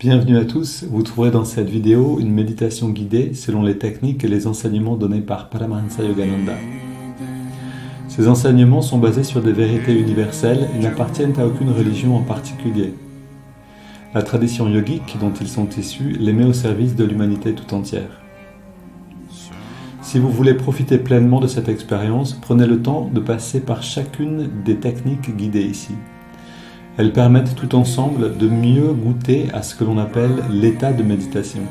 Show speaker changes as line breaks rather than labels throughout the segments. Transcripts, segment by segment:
Bienvenue à tous, vous trouverez dans cette vidéo une méditation guidée selon les techniques et les enseignements donnés par Paramahansa Yogananda. Ces enseignements sont basés sur des vérités universelles et n'appartiennent à aucune religion en particulier. La tradition yogique dont ils sont issus les met au service de l'humanité tout entière. Si vous voulez profiter pleinement de cette expérience, prenez le temps de passer par chacune des techniques guidées ici. Elles permettent tout ensemble de mieux goûter à ce que l'on appelle l'état de méditation.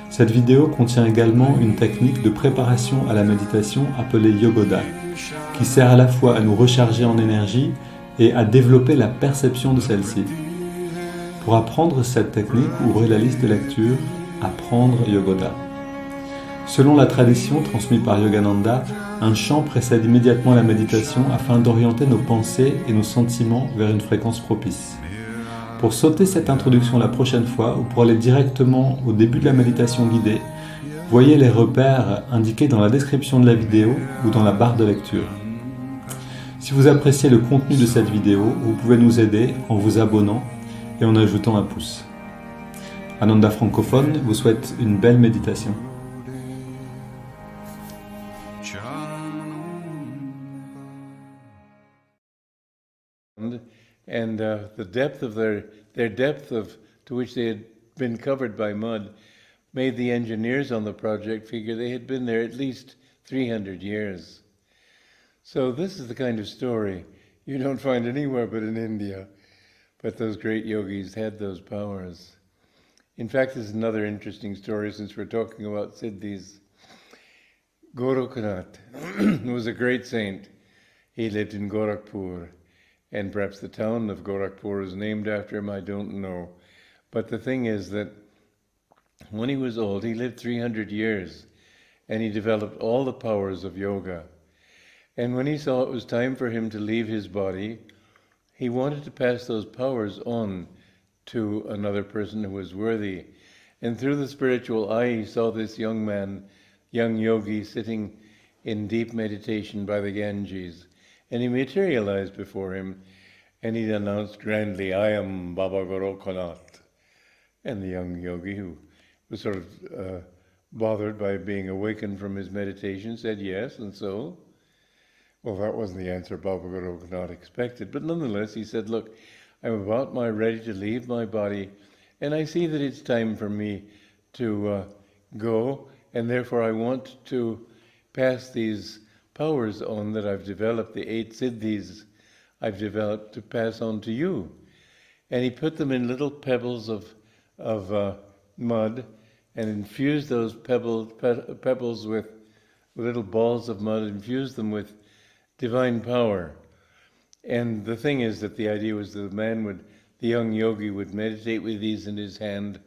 Cette vidéo contient également une technique de préparation à la méditation appelée Yogoda, qui sert à la fois à nous recharger en énergie et à développer la perception de celle-ci. Pour apprendre cette technique, ouvrez la liste de lecture Apprendre Yogoda. Selon la tradition transmise par Yogananda, un chant précède immédiatement la méditation afin d'orienter nos pensées et nos sentiments vers une fréquence propice. Pour sauter cette introduction la prochaine fois ou pour aller directement au début de la méditation guidée, voyez les repères indiqués dans la description de la vidéo ou dans la barre de lecture. Si vous appréciez le contenu de cette vidéo, vous pouvez nous aider en vous abonnant et en ajoutant un pouce. Ananda francophone vous souhaite une belle méditation.
And the depth of their depth of to which they had been covered by mud made the engineers on the project figure they had been there at least 300 years. So this is the kind of story you don't find anywhere but in India. But those great yogis had those powers. In fact, this is another interesting story since we're talking about Siddhis. Goraknath was a great saint. He lived in Gorakhpur. And perhaps the town of Gorakhpur is named after him, I don't know. But the thing is that when he was old, he lived 300 years, and he developed all the powers of yoga. And when he saw it was time for him to leave his body, he wanted to pass those powers on to another person who was worthy. And through the spiritual eye, he saw this young man, young yogi, sitting in deep meditation by the Ganges. And he materialized before him, and he announced grandly, "I am Baba Goraknath." And the young yogi, who was sort of bothered by being awakened from his meditation, said yes, and so? Well, that wasn't the answer Baba Goraknath expected, but nonetheless he said, "Look, I'm about ready to leave my body, and I see that it's time for me to go, and therefore I want to pass these powers on that I've developed, the 8 siddhis I've developed, to pass on to you." And he put them in little pebbles of mud and infused those pebbles with little balls of mud, infused them with divine power. And the thing is that the idea was that the young yogi would meditate with these in his hand,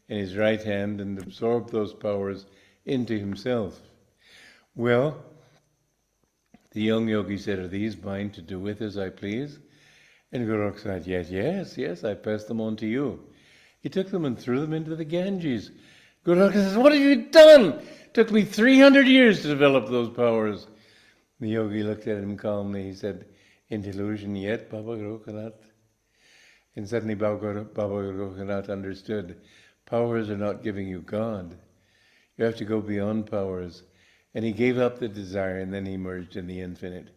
in his right hand, and absorb those powers into himself. Well, the young yogi said, "Are these mine to do with as I please?" And Gorakh said, yes, I pass them on to you. He took them and threw them into the Ganges. Gorakh says, "What have you done? It took me 300 years to develop those powers." The yogi looked at him calmly. He said, "In delusion yet, Baba Goraknath?" And suddenly Baba Goraknath understood, powers are not giving you God. You have to go beyond powers. And he gave up the desire, and then he merged in the infinite.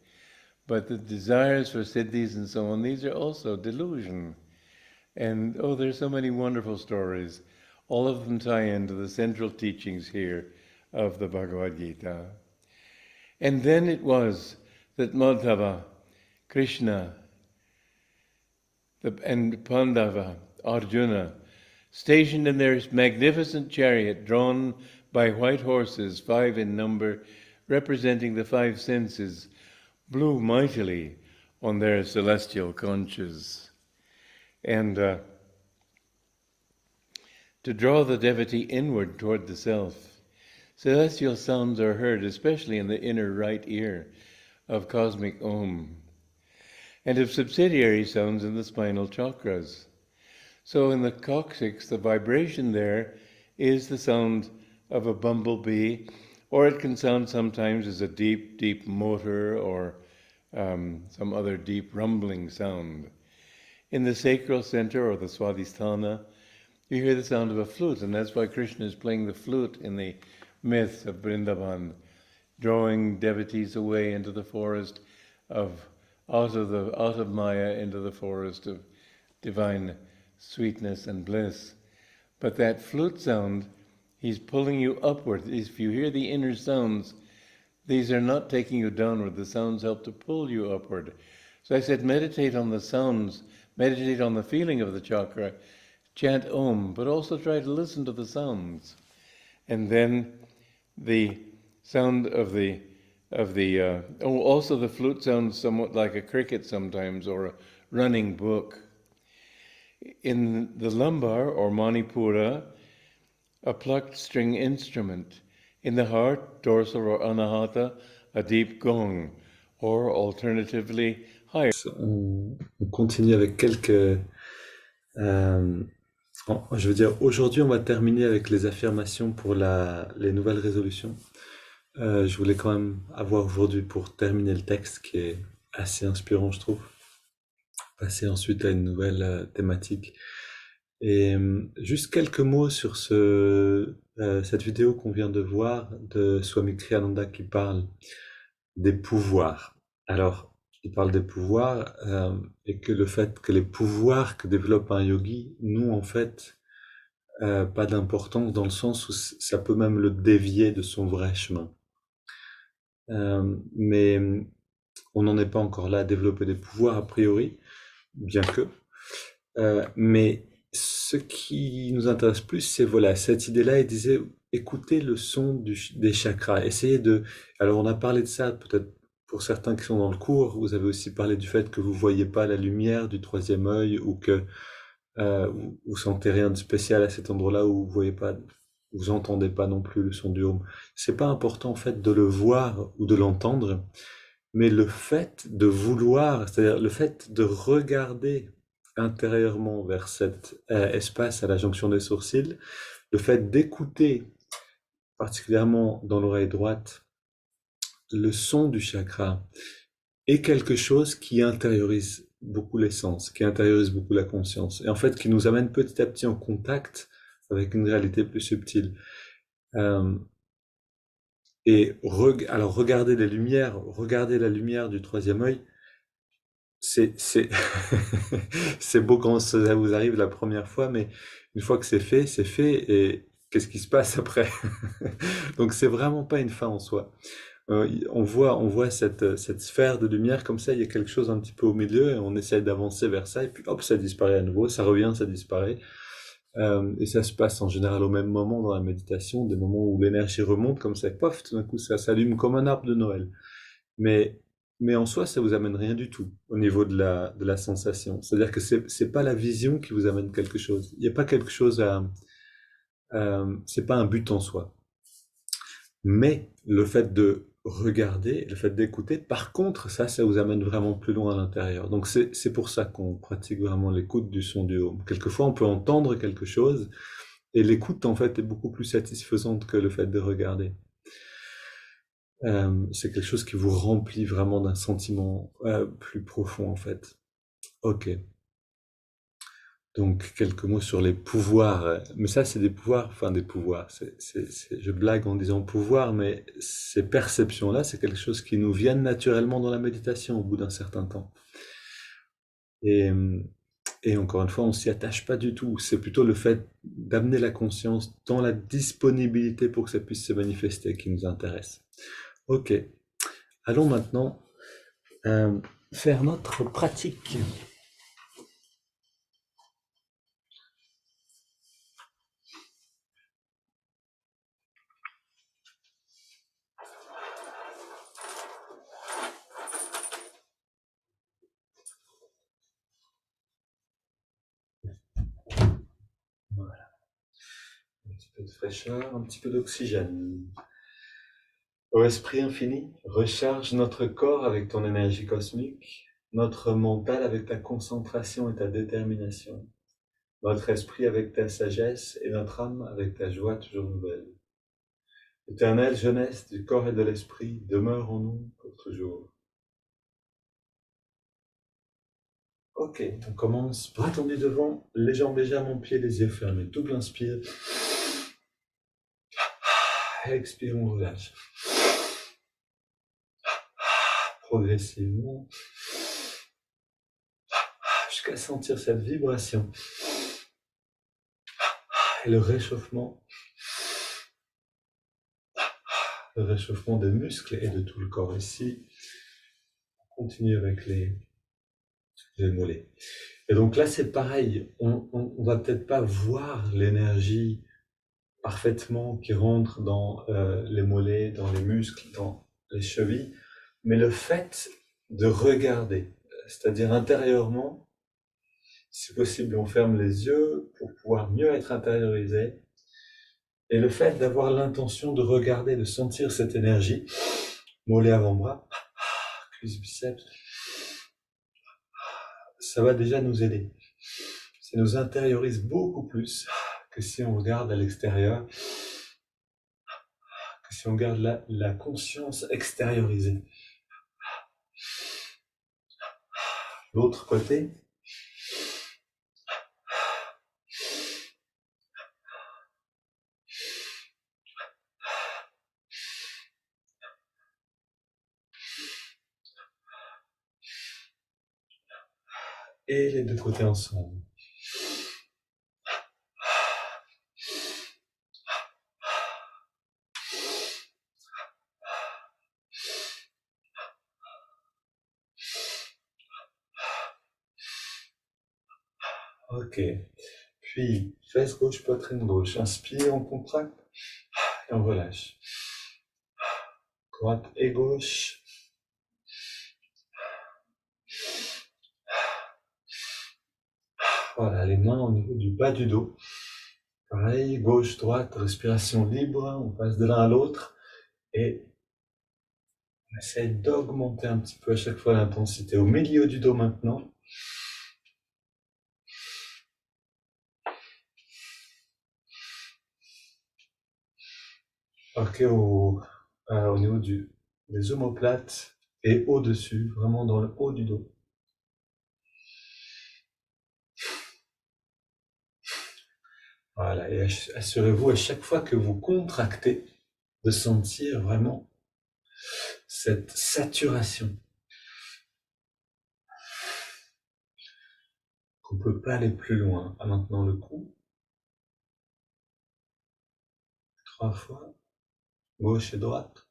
But the desires for siddhis and so on, these are also delusion. And there's so many wonderful stories. All of them tie into the central teachings here of the Bhagavad Gita. And then it was that Madhava, Krishna, and Pandava, Arjuna, stationed in their magnificent chariot drawn by white horses, 5 in number, representing the 5 senses, blew mightily on their celestial conches. And to draw the devotee inward toward the self, celestial sounds are heard, especially in the inner right ear, of cosmic Om, and of subsidiary sounds in the spinal chakras. So in the coccyx, the vibration there is the sound of a bumblebee, or it can sound sometimes as a deep, deep motor or some other deep rumbling sound. in the sacral center or the Swadhisthana, you hear the sound of a flute, and that's why Krishna is playing the flute in the myth of Vrindavan, drawing devotees away into the forest out of Maya into the forest of divine sweetness and bliss. But that flute sound, he's pulling you upward. If you hear the inner sounds, these are not taking you downward. The sounds help to pull you upward. So I said, meditate on the sounds, meditate on the feeling of the chakra, chant Om, but also try to listen to the sounds. And then the sound also the flute sounds somewhat like a cricket sometimes, or a running brook. In the lumbar or Manipura, a plucked string instrument. In the heart, dorsal or anahata, a deep gong, or alternatively higher.
On continue avec quelques... je veux dire, aujourd'hui, on va terminer avec les affirmations pour les nouvelles résolutions. Je voulais quand même avoir aujourd'hui, pour terminer le texte, qui est assez inspirant, je trouve, passer ensuite à une nouvelle thématique. Et juste quelques mots sur cette vidéo qu'on vient de voir de Swami Kriyananda qui parle des pouvoirs. Alors, il parle des pouvoirs et que le fait que les pouvoirs que développe un yogi n'ont en fait pas d'importance, dans le sens où ça peut même le dévier de son vrai chemin. Mais on n'en est pas encore là à développer des pouvoirs a priori, bien que. Mais ce qui nous intéresse plus, c'est voilà, cette idée-là. Il disait, écoutez le son des chakras. Essayez de... Alors on a parlé de ça, peut-être pour certains qui sont dans le cours. Vous avez aussi parlé du fait que vous voyez pas la lumière du troisième œil, ou que vous sentez rien de spécial à cet endroit-là, où vous voyez pas, vous entendez pas non plus le son du home. C'est pas important en fait de le voir ou de l'entendre, mais le fait de vouloir, c'est-à-dire le fait de regarder intérieurement vers cet espace à la jonction des sourcils, le fait d'écouter, particulièrement dans l'oreille droite, le son du chakra, est quelque chose qui intériorise beaucoup les sens, qui intériorise beaucoup la conscience, et en fait qui nous amène petit à petit en contact avec une réalité plus subtile. Alors regarder regarder la lumière du troisième œil, c'est c'est beau quand ça vous arrive la première fois, mais une fois que c'est fait, et qu'est-ce qui se passe après? Donc c'est vraiment pas une fin en soi. On voit cette sphère de lumière comme ça, il y a quelque chose un petit peu au milieu, et on essaie d'avancer vers ça, et puis hop, ça disparaît à nouveau, ça revient, ça disparaît. Et ça se passe en général au même moment dans la méditation, des moments où l'énergie remonte comme ça, pof, tout d'un coup ça s'allume comme un arbre de Noël. Mais en soi, ça vous amène rien du tout au niveau de la sensation. C'est-à-dire que c'est pas la vision qui vous amène quelque chose. Il n'y a pas quelque chose c'est pas un but en soi. Mais le fait de regarder, le fait d'écouter, par contre, ça vous amène vraiment plus loin à l'intérieur. Donc c'est pour ça qu'on pratique vraiment l'écoute du son du home. Quelquefois, on peut entendre quelque chose, et l'écoute, en fait, est beaucoup plus satisfaisante que le fait de regarder. C'est quelque chose qui vous remplit vraiment d'un sentiment plus profond, en fait. Ok. Donc, quelques mots sur les pouvoirs. Mais ça, c'est des pouvoirs, enfin des pouvoirs. Je blague en disant pouvoir, mais ces perceptions-là, c'est quelque chose qui nous vient naturellement dans la méditation au bout d'un certain temps. Et encore une fois, on s'y attache pas du tout. C'est plutôt le fait d'amener la conscience dans la disponibilité pour que ça puisse se manifester qui nous intéresse. Ok. Allons maintenant faire notre pratique. Voilà. Un petit peu de fraîcheur, un petit peu d'oxygène. Ô Esprit infini, recharge notre corps avec ton énergie cosmique, notre mental avec ta concentration et ta détermination, notre esprit avec ta sagesse et notre âme avec ta joie toujours nouvelle. Éternelle jeunesse du corps et de l'esprit, demeure en nous pour toujours. Ok, on commence. Bras tendus devant, les jambes légèrement pliées, les yeux fermés. Double inspire. Expire, on relâche. Progressivement. Jusqu'à sentir cette vibration. Et le réchauffement. Le réchauffement des muscles et de tout le corps ici. On continue avec les mollets. Et donc là, c'est pareil. On va peut-être pas voir l'énergie parfaitement qui rentre dans les mollets, dans les muscles, dans les chevilles, mais le fait de regarder, c'est-à-dire intérieurement, si possible, on ferme les yeux pour pouvoir mieux être intériorisé, et le fait d'avoir l'intention de regarder, de sentir cette énergie, mollet avant-bras, cuisse biceps, ça va déjà nous aider. Ça nous intériorise beaucoup plus que si on regarde à l'extérieur, que si on garde la conscience extériorisée. L'autre côté. Et les deux côtés ensemble. Ok. Puis, fesse gauche, poitrine gauche. Inspire, on contracte et on relâche. Droite et gauche. Voilà, les mains au niveau du bas du dos. Pareil, gauche, droite, respiration libre. On passe de l'un à l'autre et on essaie d'augmenter un petit peu à chaque fois l'intensité. Au milieu du dos maintenant. Ok, au niveau des omoplates et au-dessus, vraiment dans le haut du dos. Voilà, et assurez-vous à chaque fois que vous contractez de sentir vraiment cette saturation. Qu'on ne peut pas aller plus loin. Ah, maintenant le cou. 3 fois. Gauche et droite.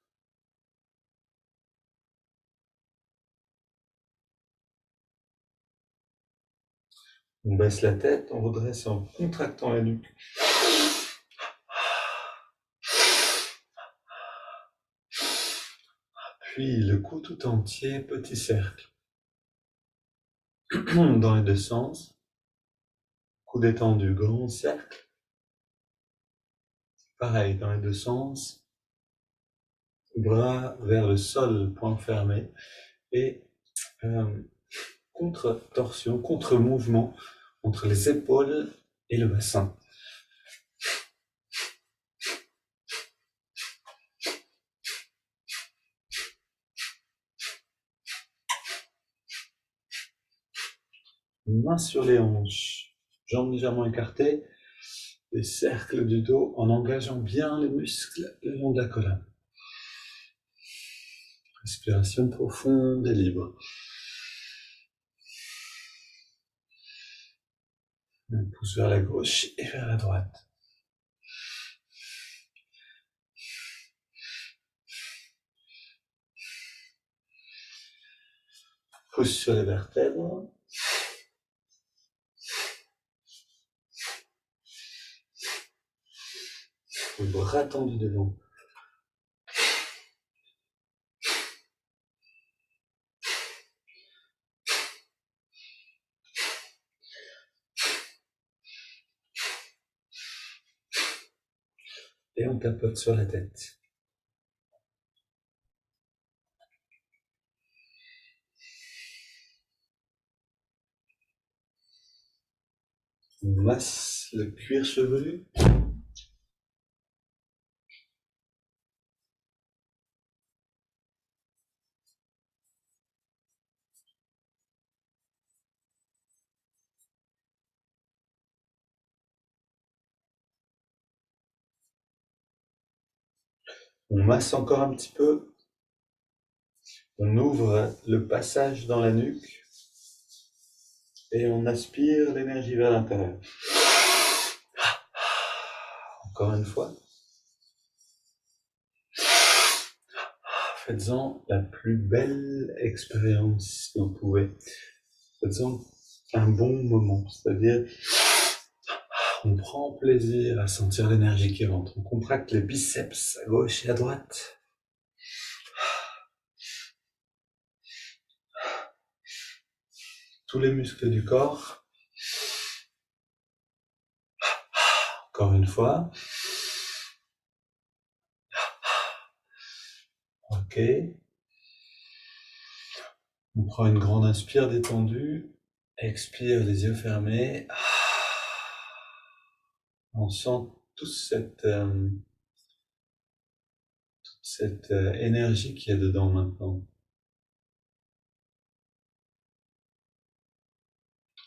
On baisse la tête, on redresse en contractant la nuque. Puis le cou tout entier, petit cercle. Dans les deux sens. Cou détendu, grand cercle. Pareil, dans les deux sens. Bras vers le sol, poing fermé. Et contre-torsion, contre-mouvement entre les épaules et le bassin. Mains sur les hanches, jambes légèrement écartées, les cercles du dos en engageant bien les muscles le long de la colonne. Respiration profonde et libre. On pousse vers la gauche et vers la droite. Pousse sur les vertèbres. Les bras tendus devant. Et on tapote sur la tête. On masse le cuir chevelu. On masse encore un petit peu. On ouvre le passage dans la nuque. Et on aspire l'énergie vers l'intérieur. Encore une fois. Faites-en la plus belle expérience que vous pouvez. Faites-en un bon moment. C'est-à-dire, on prend plaisir à sentir l'énergie qui rentre. On contracte les biceps à gauche et à droite. Tous les muscles du corps. Encore une fois. Ok. On prend une grande inspire détendue. Expire les yeux fermés. On sent toute cette énergie qui est dedans maintenant.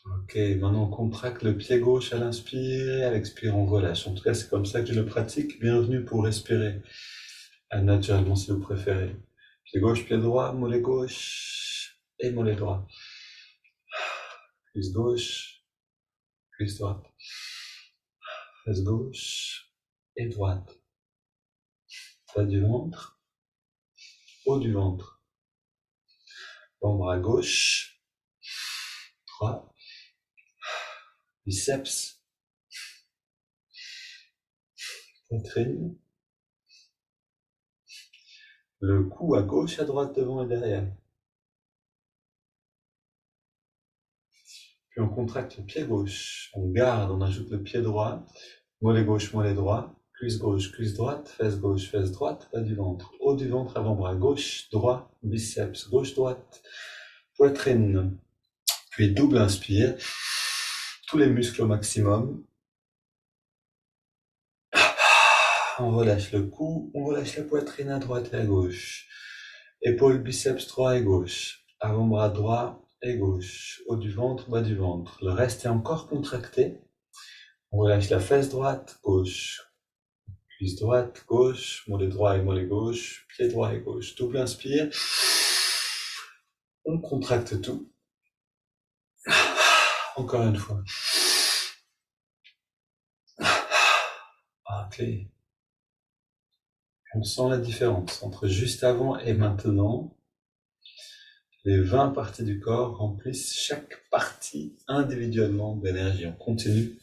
Ok, maintenant on contracte le pied gauche à l'inspire et à l'expire on relâche. En tout cas, c'est comme ça que je le pratique. Bienvenue pour respirer naturellement si vous préférez. Pied gauche, pied droit, mollet gauche et mollet droit. Cuisse gauche, cuisse droite. Fesse gauche et droite. Bas du ventre, haut du ventre. Bras gauche, droit. Biceps, poitrine, le cou à gauche, à droite, devant et derrière. Puis on contracte le pied gauche, on garde, on ajoute le pied droit, mollet gauche, mollet droit, cuisse gauche, cuisse droite, fesse gauche, fesse droite, bas du ventre, haut du ventre, avant-bras gauche, droit, biceps, gauche, droite, poitrine. Puis double inspire, tous les muscles au maximum. On relâche le cou, on relâche la poitrine à droite et à gauche. Épaules, biceps droit et gauche. Avant-bras droit et gauche. Haut du ventre, bas du ventre. Le reste est encore contracté. On relâche la fesse droite, gauche. Cuisse droite, gauche. Mollet droit et mollet gauche. Pied droit et gauche. Double inspire. On contracte tout. Encore une fois. Ok. On sent la différence entre juste avant et maintenant. Les 20 parties du corps remplissent chaque partie individuellement d'énergie. On continue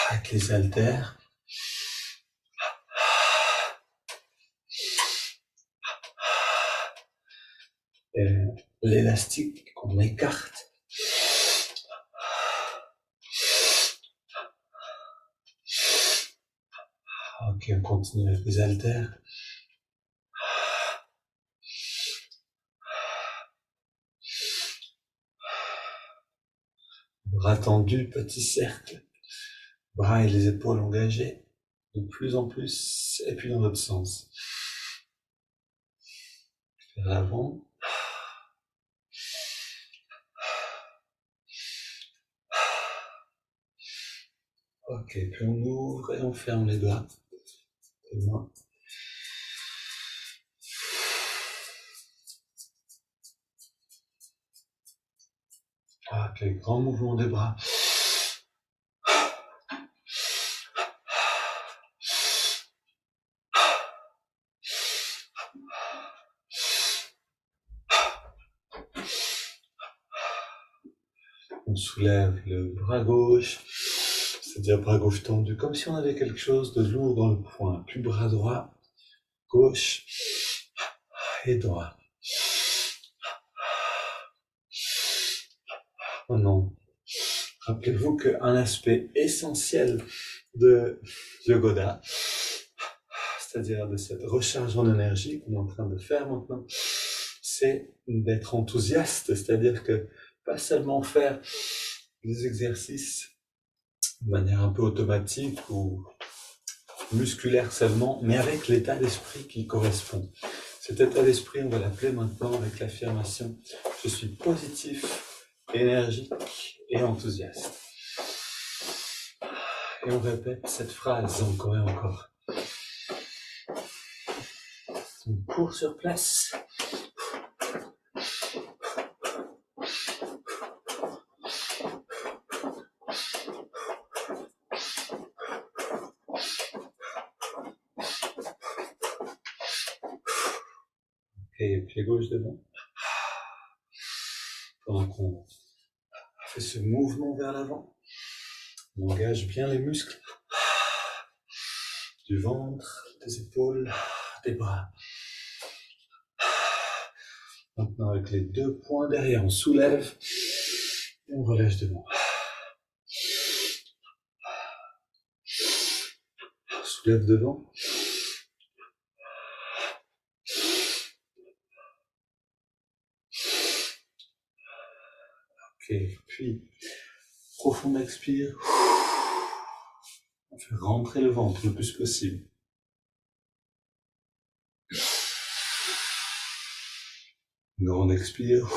avec les haltères. Et l'élastique qu'on écarte. Ok, on continue avec les haltères. Bras tendus, petit cercle. Bras et les épaules engagés. De plus en plus. Et puis dans l'autre sens. Vers l'avant. Ok, puis on ouvre et on ferme les doigts. Les mains. Ok, grand mouvement des bras. On soulève le bras gauche, c'est-à-dire bras gauche tendu, comme si on avait quelque chose de lourd dans le poing. Puis bras droit, gauche et droit. Oh non. Rappelez-vous qu'un aspect essentiel de Yogoda, c'est-à-dire de cette recharge en énergie qu'on est en train de faire maintenant, c'est d'être enthousiaste, c'est-à-dire que pas seulement faire des exercices de manière un peu automatique ou musculaire seulement, mais avec l'état d'esprit qui correspond. Cet état d'esprit, on va l'appeler maintenant avec l'affirmation « Je suis positif, énergique et enthousiaste ». Et on répète cette phrase encore et encore. On court sur place. Et pied gauche devant. Pendant qu'on fait ce mouvement vers l'avant, on engage bien les muscles du ventre, des épaules, des bras. Maintenant, avec les deux poings derrière, on soulève et on relâche devant. On soulève devant. Ok, puis profond expire. On fait rentrer le ventre le plus possible. Grand expire.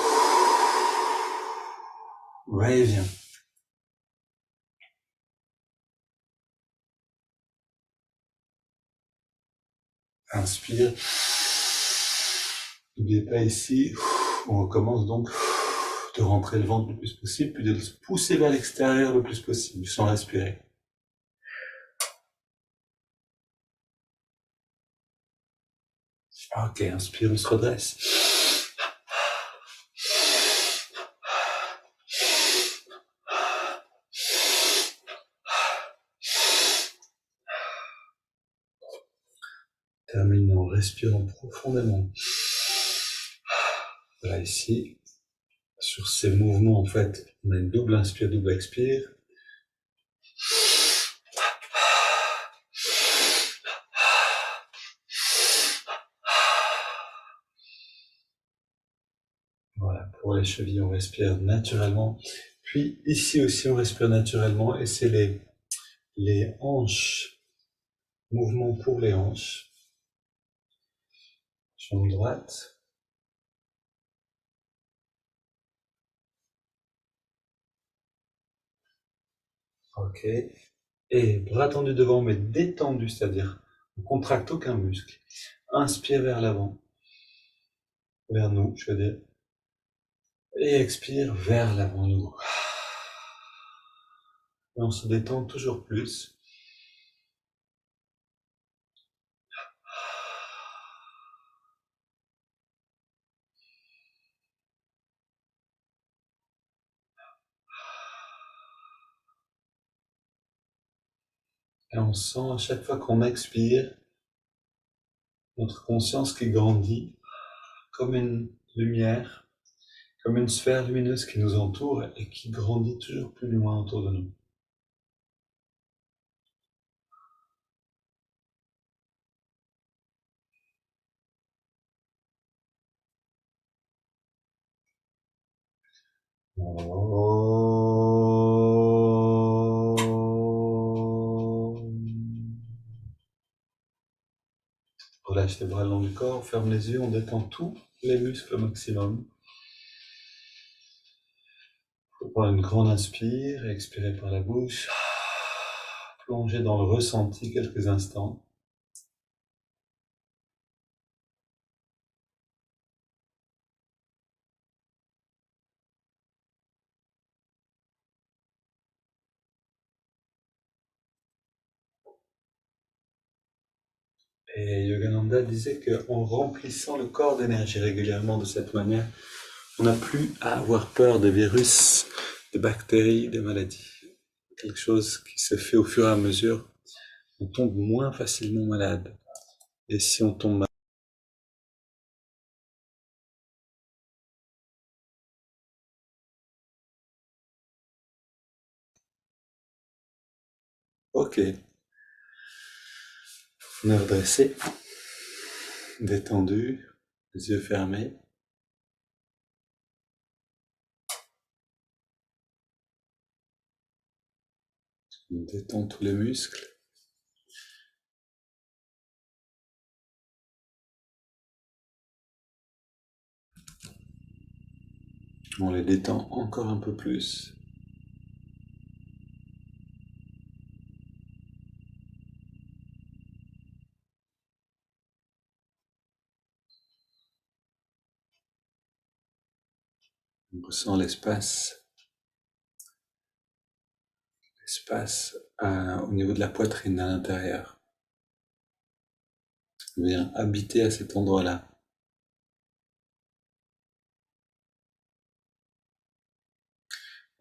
Va et vient. Inspire. N'oubliez pas ici, on recommence donc de rentrer le ventre le plus possible, puis de se pousser vers l'extérieur le plus possible, sans respirer. Ok, inspire, on se redresse. Termine en respirant profondément. Voilà, ici, sur ces mouvements, en fait, on a une double inspire, double expire. Voilà, pour les chevilles, on respire naturellement. Puis ici aussi, on respire naturellement, et c'est les hanches, mouvement pour les hanches. Jambe droite. Ok. Et bras tendus devant, mais détendus, c'est-à-dire on ne contracte aucun muscle. Inspire vers l'avant, vers nous, je veux dire. Et expire vers l'avant, nous. Et on se détend toujours plus. Et on sent à chaque fois qu'on expire, notre conscience qui grandit comme une lumière, comme une sphère lumineuse qui nous entoure et qui grandit toujours plus loin autour de nous. Relâche les bras le long du corps, ferme les yeux, on détend tous les muscles au maximum. Faut prendre une grande inspire et expirer par la bouche. Plonger dans le ressenti quelques instants. Et Yogananda disait qu'en remplissant le corps d'énergie régulièrement de cette manière, on n'a plus à avoir peur des virus, des bactéries, des maladies. Quelque chose qui se fait au fur et à mesure. On tombe moins facilement malade. Et si on tombe malade, ok. On est redressé, détendu, les yeux fermés. On détend tous les muscles. On les détend encore un peu plus. On ressent l'espace au niveau de la poitrine à l'intérieur. On vient habiter à cet endroit-là.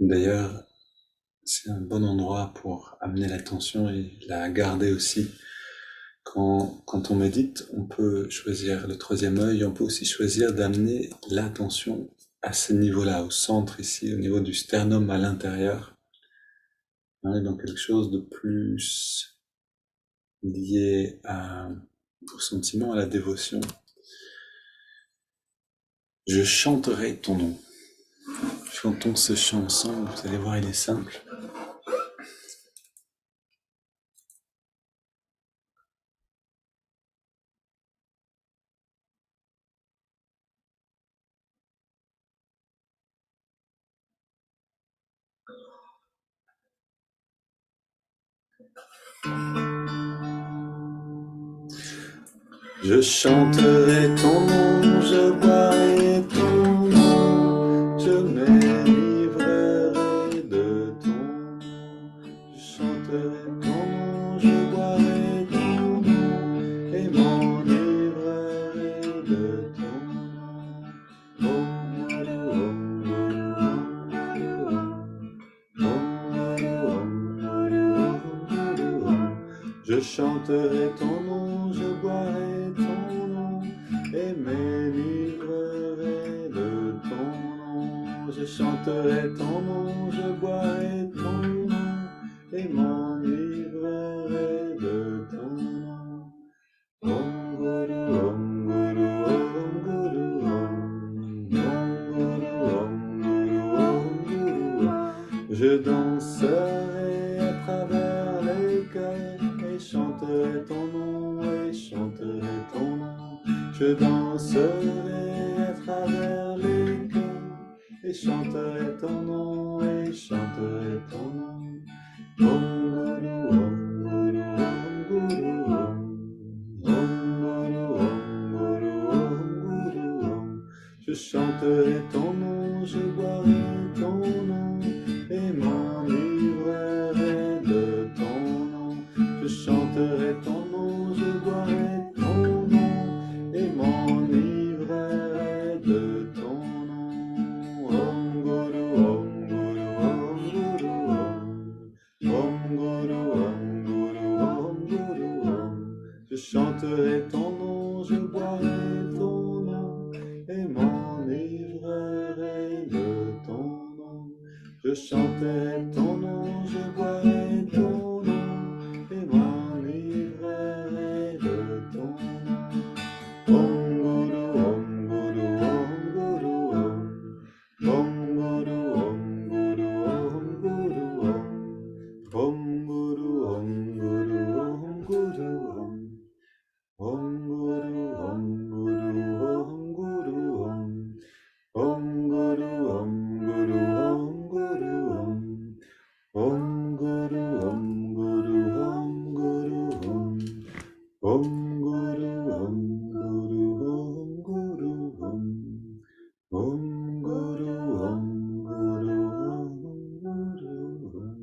D'ailleurs, c'est un bon endroit pour amener l'attention et la garder aussi. Quand on médite, on peut choisir le troisième œil, on peut aussi choisir d'amener l'attention à ce niveau-là, au centre ici, au niveau du sternum à l'intérieur. On est dans quelque chose de plus lié au sentiment, à la dévotion. Je chanterai ton nom. Chantons ce chant ensemble, vous allez voir, il est simple. Je chanterai ton nom, je boirai ton nom, je m'enivrerai de ton nom. Je chanterai ton nom, je boirai ton nom, et m'enivrerai de ton nom. Om Guru, Om Guru, Om Guru, Om Guru, Om Guru, Om. Je chanterai ton nom, je boirai ton nom, et m'enivrerai de ton nom. Je chanterai ton nom, je boirai ton nom, et m'enivrerai de ton nom. Om Guru, Om Guru, Om Guru, Om. Om Guru, Om Guru, Om Guru, Om. Je danserai à travers les cœurs et chanterai ton nom, et chanterai ton nom. Je danserai à travers les cœurs et chanterai ton nom, et chanterai ton nom. Om Guru, Om Guru, Om Guru, Om. Om Guru, Om Guru, Om Guru, Om. Je chanterai ton nom, je boirai ton nom, et m'enivrerai de ton nom. Je chanterai ton nom, je boirai ton nom, et m'enivrerai de ton nom. Om Guru, Om Guru, Om Guru, Om. Om Guru, Om Guru, Om Guru, Om. Je chanterai ton nom, je boirai ton nom, et m'enivrerai de ton nom. Je chanterai ton nom, je boirai ton nom, et m'enivrerai de ton nom. Om Guru, Om Guru, Om Guru, Om. Om Guru, Om Guru, Om Guru, Om. Om Guru, Om Guru, Om Guru, Om. Om Guru, Om Guru, Om Guru, Om. Om Guru, Om Guru, Om Guru, Om. Om Guru, Om Guru, Om Guru, Om. Om Guru, Om Guru, Om Guru, Om. Om Guru, Om Guru, Om Guru, Om.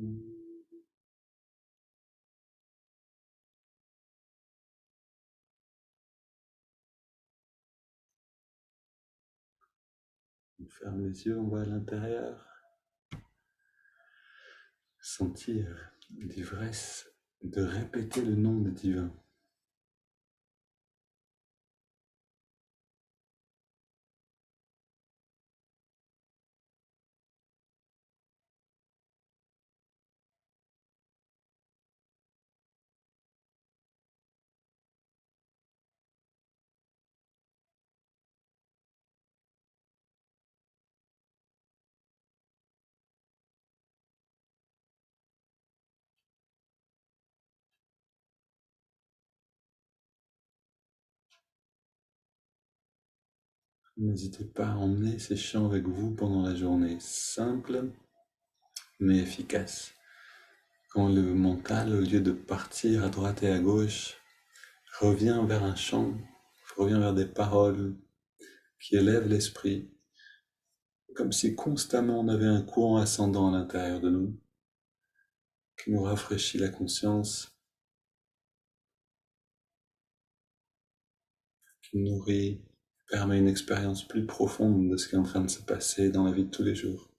On ferme les yeux, on va à l'intérieur. Sentir l'ivresse de répéter le nom de divin. N'hésitez pas à emmener ces chants avec vous pendant la journée, simple mais efficace. Quand le mental, au lieu de partir à droite et à gauche, revient vers un chant, revient vers des paroles qui élèvent l'esprit, comme si constamment on avait un courant ascendant à l'intérieur de nous, qui nous rafraîchit la conscience, qui nous nourrit, permet une expérience plus profonde de ce qui est en train de se passer dans la vie de tous les jours.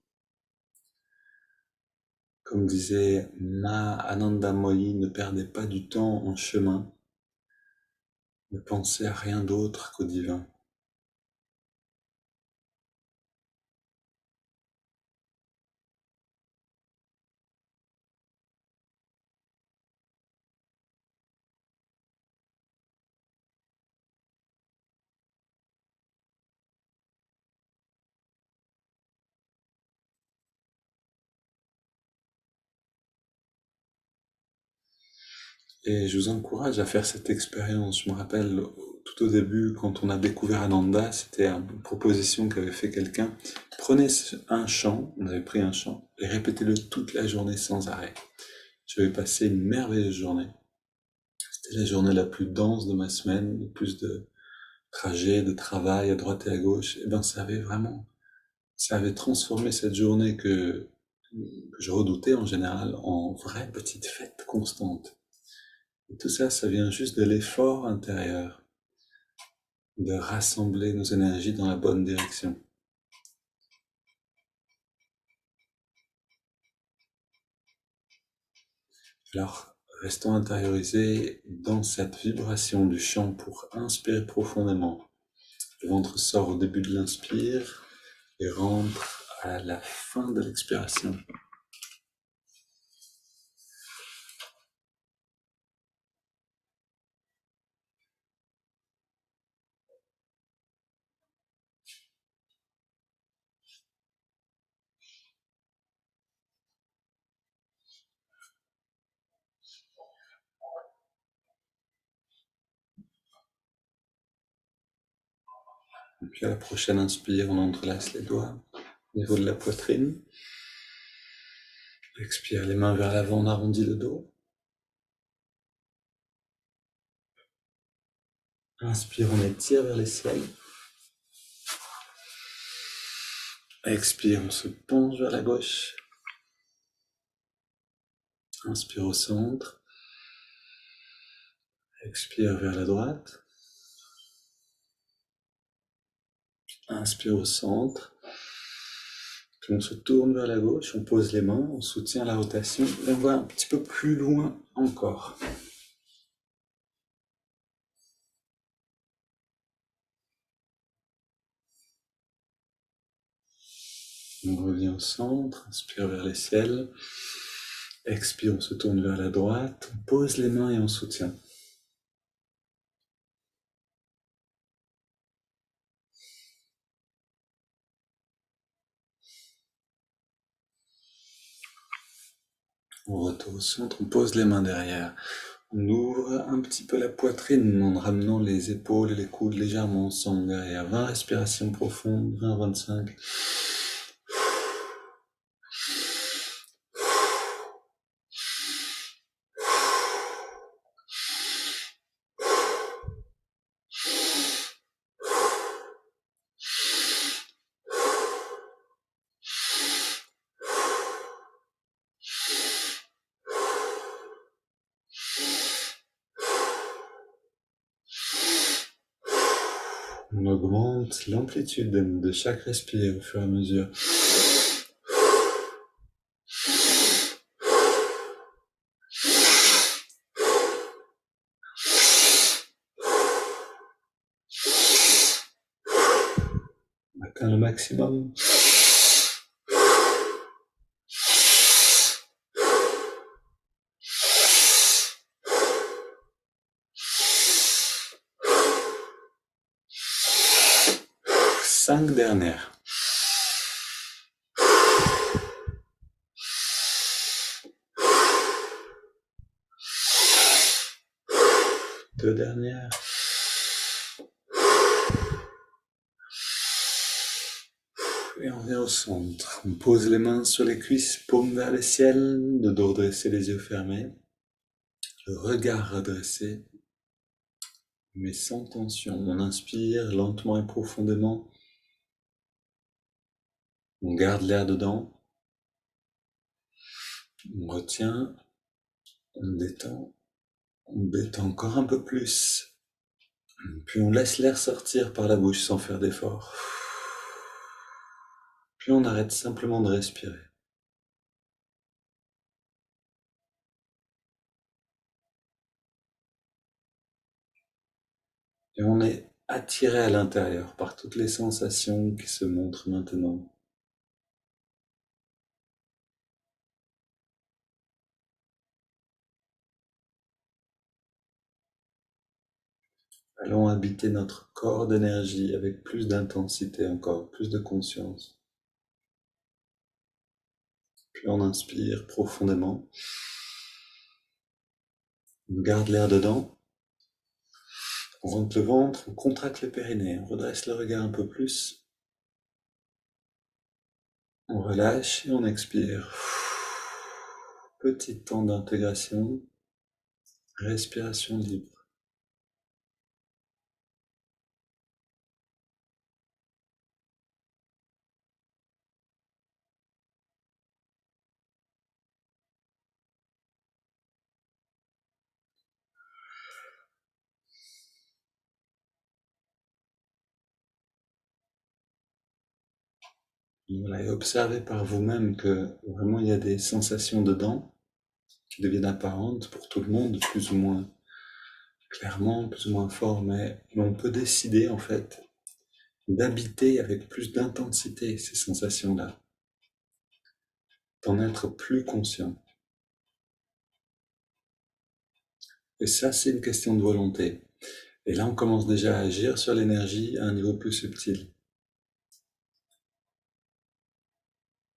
Comme disait Ma Ananda Moyi, ne perdez pas du temps en chemin, ne pensez à rien d'autre qu'au divin. Et je vous encourage à faire cette expérience. Je me rappelle tout au début, quand on a découvert Ananda, c'était une proposition qu'avait fait quelqu'un. Prenez un chant, on avait pris un chant, et répétez-le toute la journée sans arrêt. J'avais passé une merveilleuse journée. C'était la journée la plus dense de ma semaine, le plus de trajets, de travail à droite et à gauche. Et ben, ça avait transformé cette journée que je redoutais en général en vraie petite fête constante. Et tout ça, ça vient juste de l'effort intérieur, de rassembler nos énergies dans la bonne direction. Alors, restons intériorisés dans cette vibration du chant pour inspirer profondément. Le ventre sort au début de l'inspire et rentre à la fin de l'expiration. Et puis à la prochaine inspire, on entrelace les doigts au niveau de la poitrine. Expire, les mains vers l'avant, on arrondit le dos. Inspire, on étire vers les ciels. Expire, on se penche vers la gauche. Inspire au centre. Expire vers la droite. Inspire au centre. Puis on se tourne vers la gauche, on pose les mains, on soutient la rotation et on va un petit peu plus loin encore. On revient au centre, inspire vers les ciels. Expire, on se tourne vers la droite, on pose les mains et on soutient. On retourne au centre, on pose les mains derrière. On ouvre un petit peu la poitrine en ramenant les épaules et les coudes légèrement ensemble derrière. 20 respirations profondes, 20-25. On augmente l'amplitude de chaque respire au fur et à mesure. On atteint le maximum. Cinq dernières. Deux dernières. Et on vient au centre. On pose les mains sur les cuisses, paume vers le ciel, le dos redressé, les yeux fermés. Le regard redressé, mais sans tension. On inspire lentement et profondément. On garde l'air dedans, on retient, on détend encore un peu plus. Puis on laisse l'air sortir par la bouche sans faire d'effort. Puis on arrête simplement de respirer. Et on est attiré à l'intérieur par toutes les sensations qui se montrent maintenant. Allons habiter notre corps d'énergie avec plus d'intensité encore, plus de conscience. Puis on inspire profondément. On garde l'air dedans. On rentre le ventre, on contracte le périnée, on redresse le regard un peu plus. On relâche et on expire. Petit temps d'intégration, respiration libre. Voilà, et observez par vous-même que vraiment il y a des sensations dedans qui deviennent apparentes pour tout le monde, plus ou moins clairement, plus ou moins fort, mais on peut décider en fait d'habiter avec plus d'intensité ces sensations-là, d'en être plus conscient. Et ça, c'est une question de volonté. Et là, on commence déjà à agir sur l'énergie à un niveau plus subtil.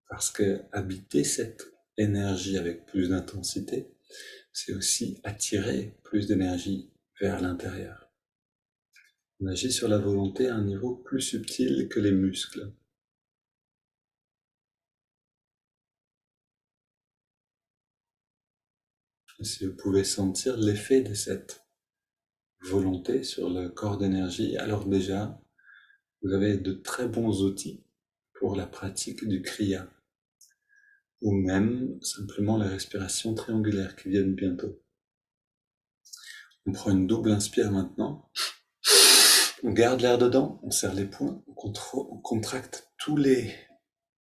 Parce que habiter cette énergie avec plus d'intensité, c'est aussi attirer plus d'énergie vers l'intérieur. On agit sur la volonté à un niveau plus subtil que les muscles. Et si vous pouvez sentir l'effet de cette volonté sur le corps d'énergie, alors déjà, vous avez de très bons outils pour la pratique du Kriya, ou même simplement la respiration triangulaire qui viennent bientôt. On prend une double inspire maintenant. On garde l'air dedans, on serre les poings, on contracte tous les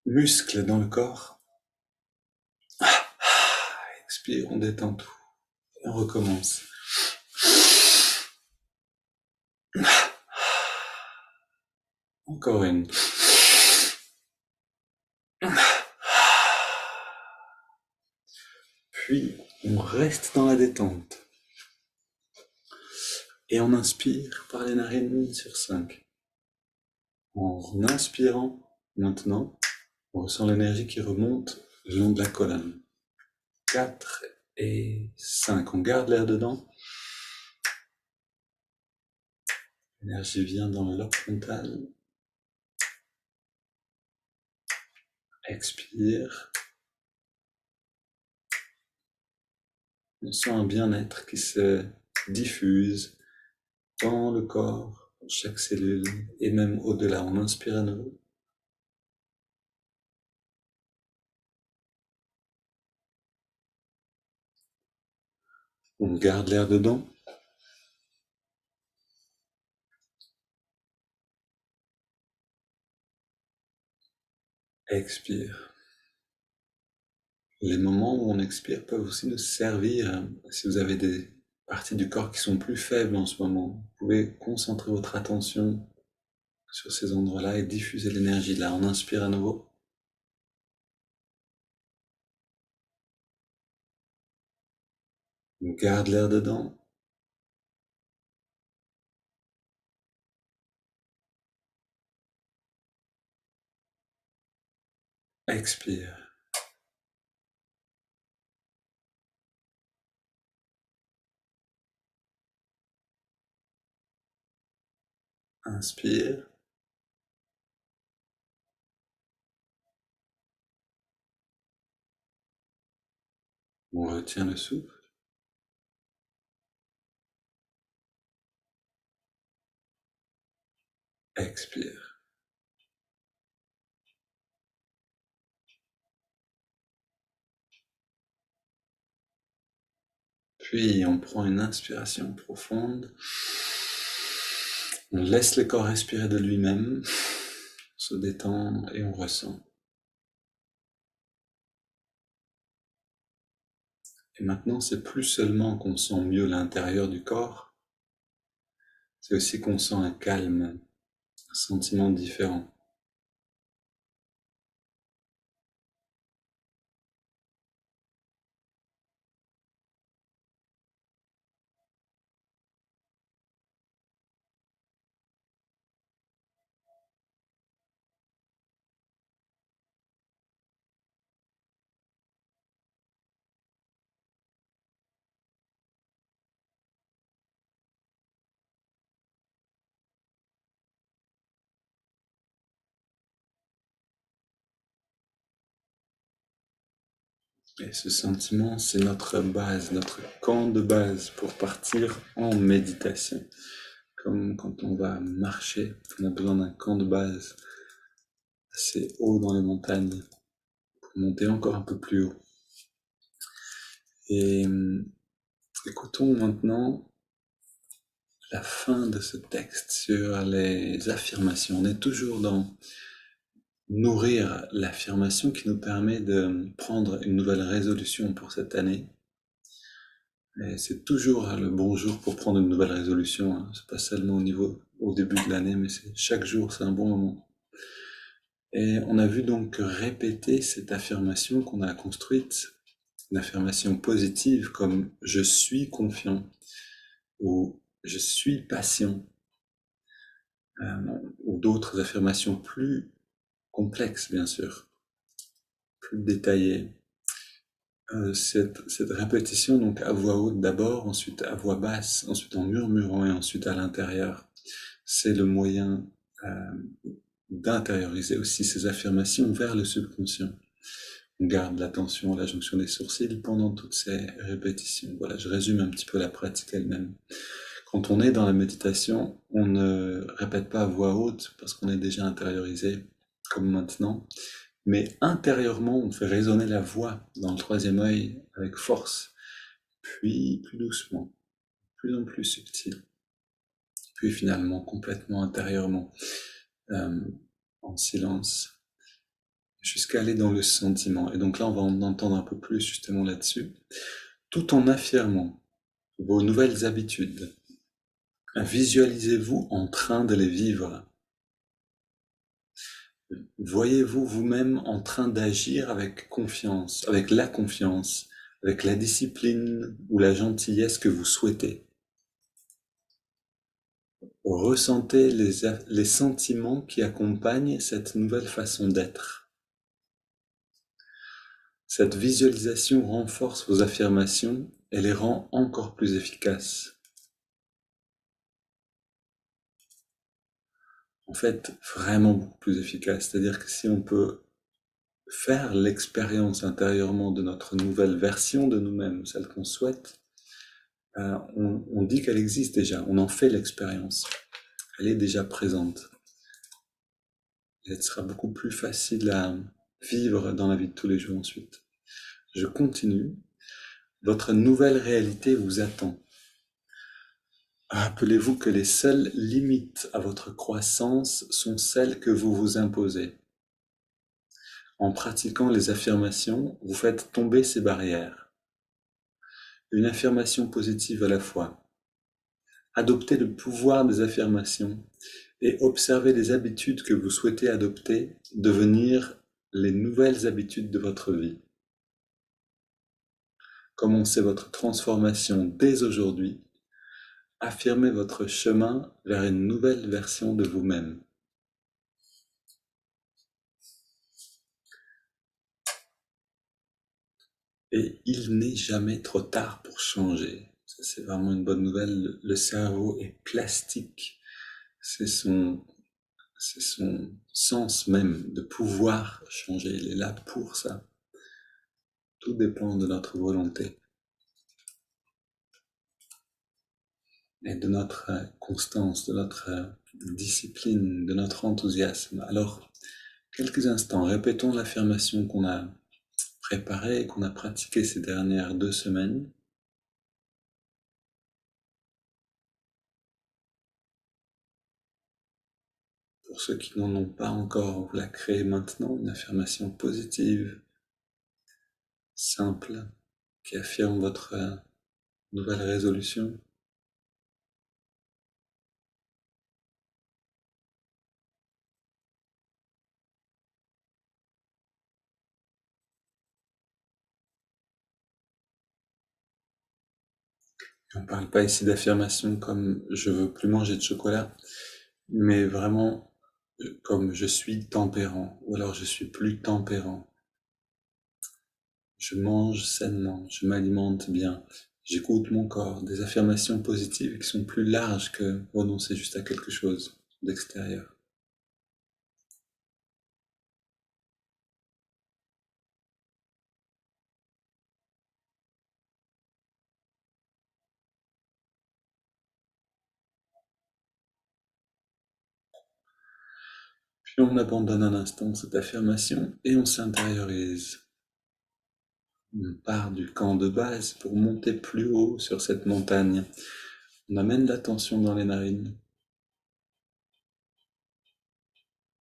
muscles dans le corps. Expire, on détend tout. Et on recommence. Encore une. Puis, on reste dans la détente. Et on inspire par les narines sur 5. En inspirant, maintenant, on ressent l'énergie qui remonte le long de la colonne. 4 et 5. On garde l'air dedans. L'énergie vient dans le lobe frontal. Expire. On sent un bien-être qui se diffuse dans le corps, dans chaque cellule, et même au-delà. On inspire à nouveau. On garde l'air dedans. Expire. Les moments où on expire peuvent aussi nous servir, si vous avez des parties du corps qui sont plus faibles en ce moment. Vous pouvez concentrer votre attention sur ces endroits-là et diffuser l'énergie là. On inspire à nouveau. On garde l'air dedans. Expire. Inspire. On retient le souffle. Expire. Puis on prend une inspiration profonde. On laisse le corps respirer de lui-même, se détendre et on ressent. Et maintenant, c'est plus seulement qu'on sent mieux l'intérieur du corps, c'est aussi qu'on sent un calme, un sentiment différent. Et ce sentiment, c'est notre base, notre camp de base pour partir en méditation. Comme quand on va marcher, on a besoin d'un camp de base assez haut dans les montagnes pour monter encore un peu plus haut. Et écoutons maintenant la fin de ce texte sur les affirmations. On est toujours dans nourrir l'affirmation qui nous permet de prendre une nouvelle résolution pour cette année. Et c'est toujours le bon jour pour prendre une nouvelle résolution, hein. C'est pas seulement au début de l'année, mais chaque jour, c'est un bon moment. Et on a vu donc que répéter cette affirmation qu'on a construite, une affirmation positive comme je suis confiant ou je suis patient, ou d'autres affirmations plus complexes, bien sûr, plus détaillées. Cette répétition, donc à voix haute d'abord, ensuite à voix basse, ensuite en murmurant et ensuite à l'intérieur, c'est le moyen d'intérioriser aussi ces affirmations vers le subconscient. On garde l'attention à la jonction des sourcils pendant toutes ces répétitions. Voilà, je résume un petit peu la pratique elle-même. Quand on est dans la méditation, on ne répète pas à voix haute parce qu'on est déjà intériorisé, comme maintenant, mais intérieurement, on fait résonner la voix dans le troisième œil avec force, puis plus doucement, de plus en plus subtil, puis finalement complètement intérieurement, en silence, jusqu'à aller dans le sentiment. Et donc là, on va en entendre un peu plus justement là-dessus, tout en affirmant vos nouvelles habitudes. Visualisez-vous en train de les vivre. Voyez-vous vous-même en train d'agir avec confiance, avec la discipline ou la gentillesse que vous souhaitez. Ressentez les sentiments qui accompagnent cette nouvelle façon d'être. Cette visualisation renforce vos affirmations et les rend encore plus efficaces. En fait, vraiment beaucoup plus efficaces. C'est-à-dire que si on peut faire l'expérience intérieurement de notre nouvelle version de nous-mêmes, celle qu'on souhaite, on dit qu'elle existe déjà, on en fait l'expérience. Elle est déjà présente. Et elle sera beaucoup plus facile à vivre dans la vie de tous les jours ensuite. Je continue. Votre nouvelle réalité vous attend. Rappelez-vous que les seules limites à votre croissance sont celles que vous vous imposez. En pratiquant les affirmations, vous faites tomber ces barrières. Une affirmation positive à la fois. Adoptez le pouvoir des affirmations et observez les habitudes que vous souhaitez adopter devenir les nouvelles habitudes de votre vie. Commencez votre transformation dès aujourd'hui. Affirmez votre chemin vers une nouvelle version de vous-même. Et il n'est jamais trop tard pour changer. Ça, c'est vraiment une bonne nouvelle. Le cerveau est plastique. C'est son sens même de pouvoir changer. Il est là pour ça. Tout dépend de notre volonté et de notre constance, de notre discipline, de notre enthousiasme. Alors, quelques instants, répétons l'affirmation qu'on a préparée et qu'on a pratiquée ces dernières 2 semaines. Pour ceux qui n'en ont pas encore, vous la créez maintenant, une affirmation positive, simple, qui affirme votre nouvelle résolution. On ne parle pas ici d'affirmation comme je veux plus manger de chocolat, mais vraiment comme je suis tempérant, ou alors je suis plus tempérant. Je mange sainement, je m'alimente bien, j'écoute mon corps, des affirmations positives qui sont plus larges que renoncer juste à quelque chose d'extérieur. Puis on abandonne un instant cette affirmation et on s'intériorise. On part du camp de base pour monter plus haut sur cette montagne. On amène l'attention dans les narines.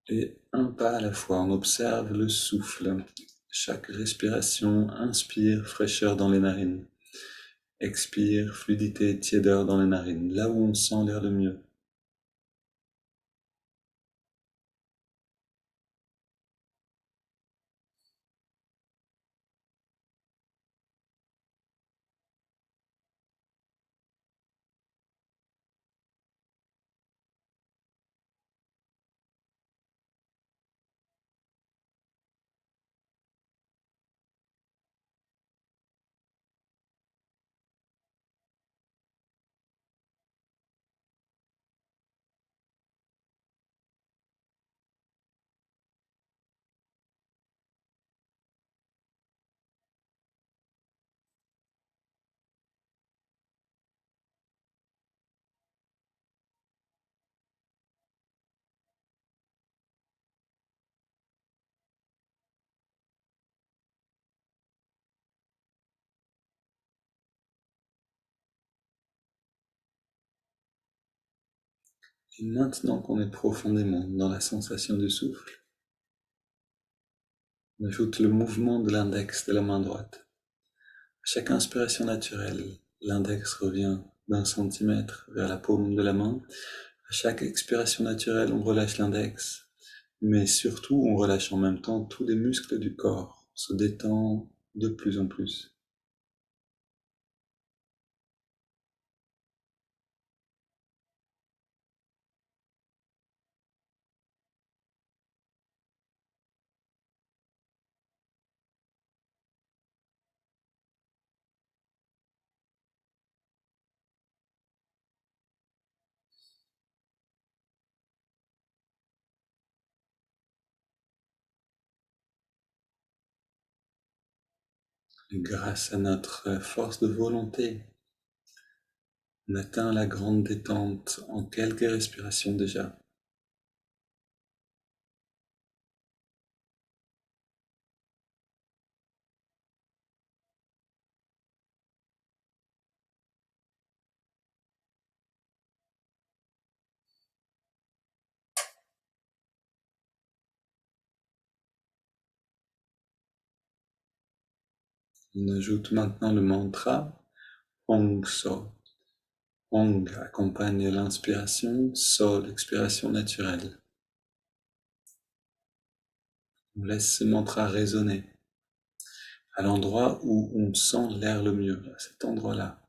Et un pas à la fois, on observe le souffle. Chaque respiration inspire fraîcheur dans les narines. Expire fluidité et tiédeur dans les narines, là où on sent l'air le mieux. Et maintenant qu'on est profondément dans la sensation du souffle, on ajoute le mouvement de l'index de la main droite. À chaque inspiration naturelle, l'index revient d'1 centimètre vers la paume de la main. À chaque expiration naturelle, on relâche l'index, mais surtout on relâche en même temps tous les muscles du corps, on se détend de plus en plus. Et grâce à notre force de volonté, on atteint la grande détente en quelques respirations déjà. On ajoute maintenant le mantra Hong So. Hong accompagne l'inspiration, So l'expiration naturelle. On laisse ce mantra résonner à l'endroit où on sent l'air le mieux, à cet endroit-là.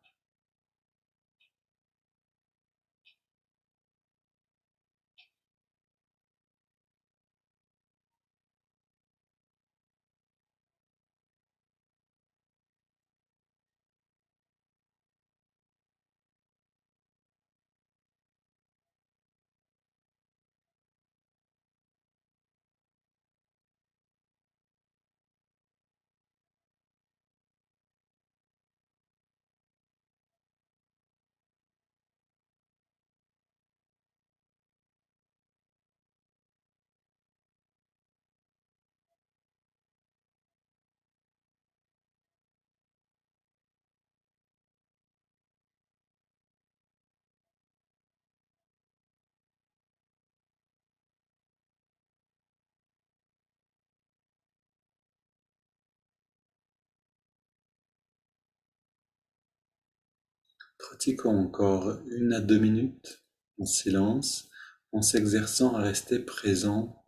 Pratiquons encore 1 à 2 minutes en silence, en s'exerçant à rester présent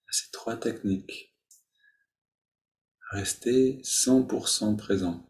à ces 3 techniques, à rester 100% présent.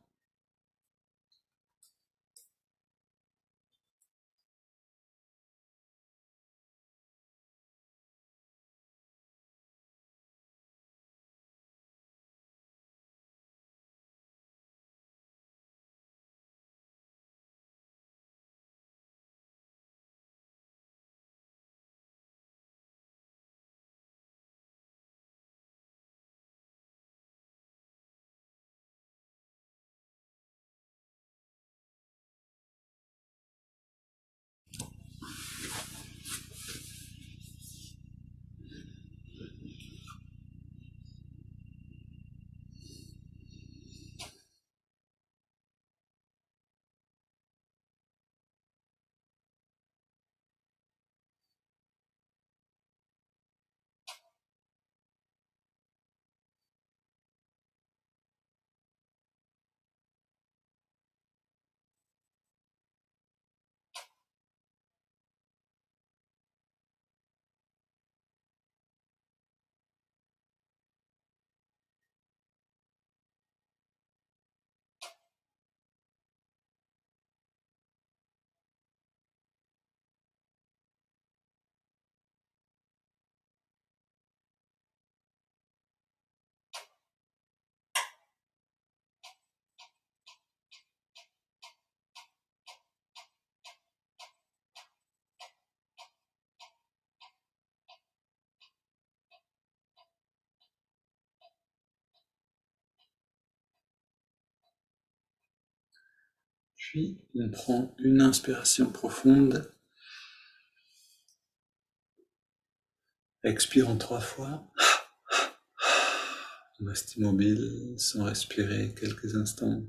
Puis, on prend une inspiration profonde, expirons 3 fois, on reste immobile sans respirer quelques instants.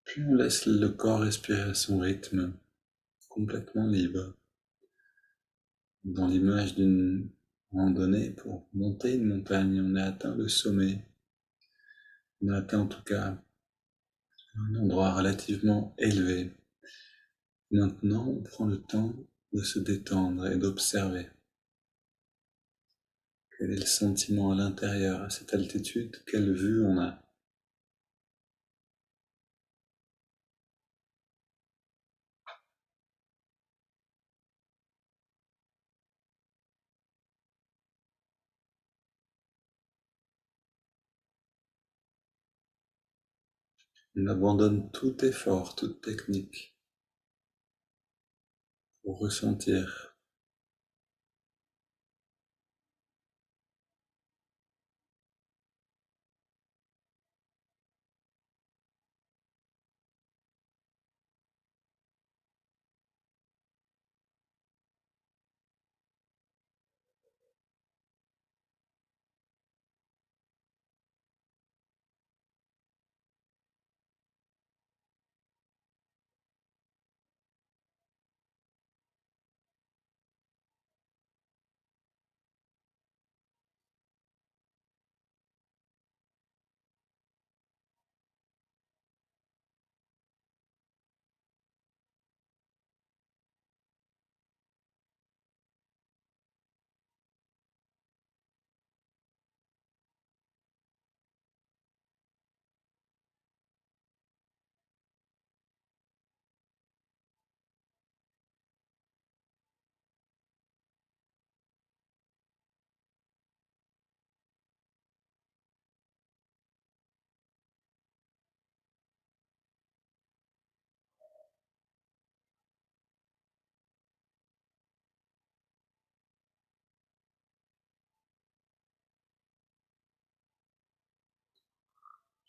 Puis on laisse le corps respirer à son rythme, complètement libre. Dans l'image d'une randonnée, pour monter une montagne, on a atteint le sommet. On a atteint en tout cas un endroit relativement élevé. Maintenant, on prend le temps de se détendre et d'observer. Quel est le sentiment à l'intérieur, à cette altitude? Quelle vue on a? On abandonne tout effort, toute technique pour ressentir.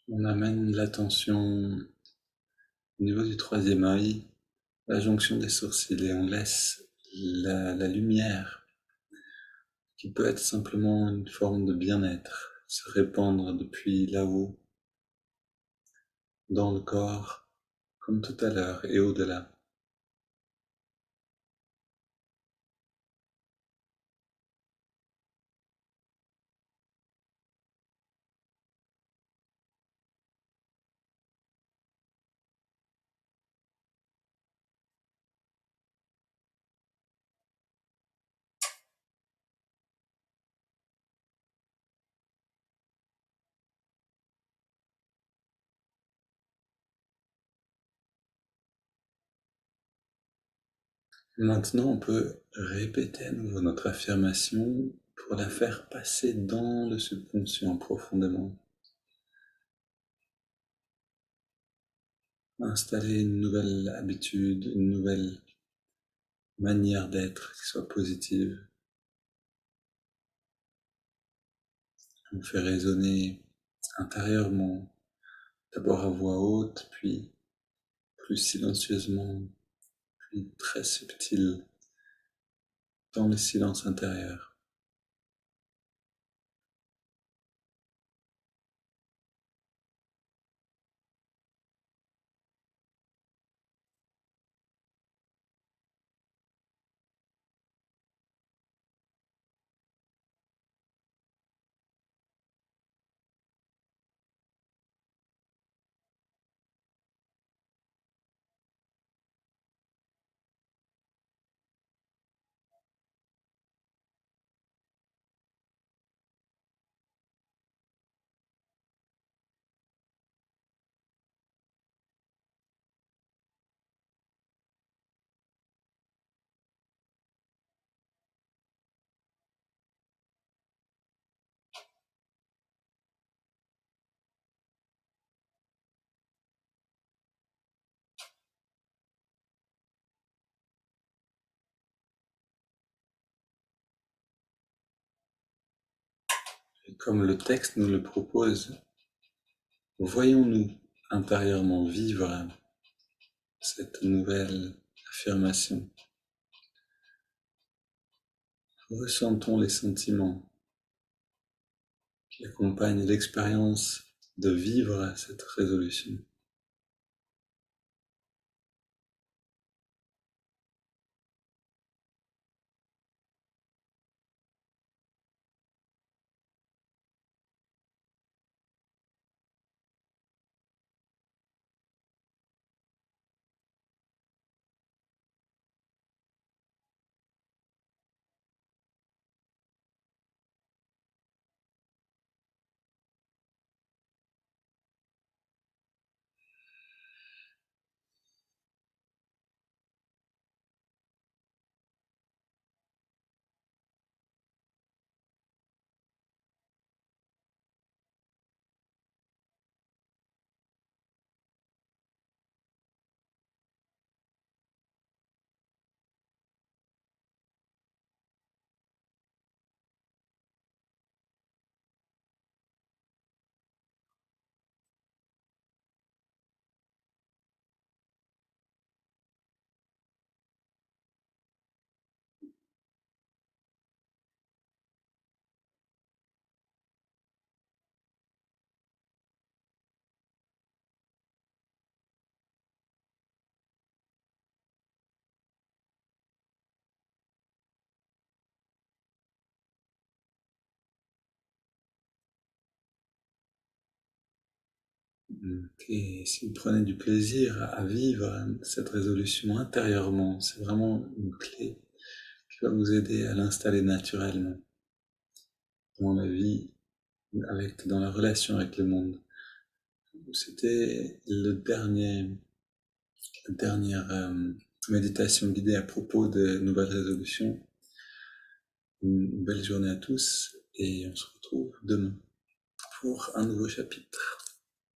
On amène l'attention au niveau du troisième œil, la jonction des sourcils, et on laisse la lumière, qui peut être simplement une forme de bien-être, se répandre depuis là-haut, dans le corps, comme tout à l'heure et au-delà. Maintenant, on peut répéter à nouveau notre affirmation pour la faire passer dans le subconscient profondément. Installer une nouvelle habitude, une nouvelle manière d'être qui soit positive. On fait résonner intérieurement, d'abord à voix haute, puis plus silencieusement, puis très subtil dans le silence intérieur. Et comme le texte nous le propose, voyons-nous intérieurement vivre cette nouvelle affirmation. Ressentons les sentiments qui accompagnent l'expérience de vivre cette résolution. Et si vous prenez du plaisir à vivre cette résolution intérieurement, c'est vraiment une clé qui va vous aider à l'installer naturellement dans la vie, dans la relation avec le monde. C'était la dernière méditation guidée à propos de nouvelles résolutions. Une belle journée à tous et on se retrouve demain pour un nouveau chapitre.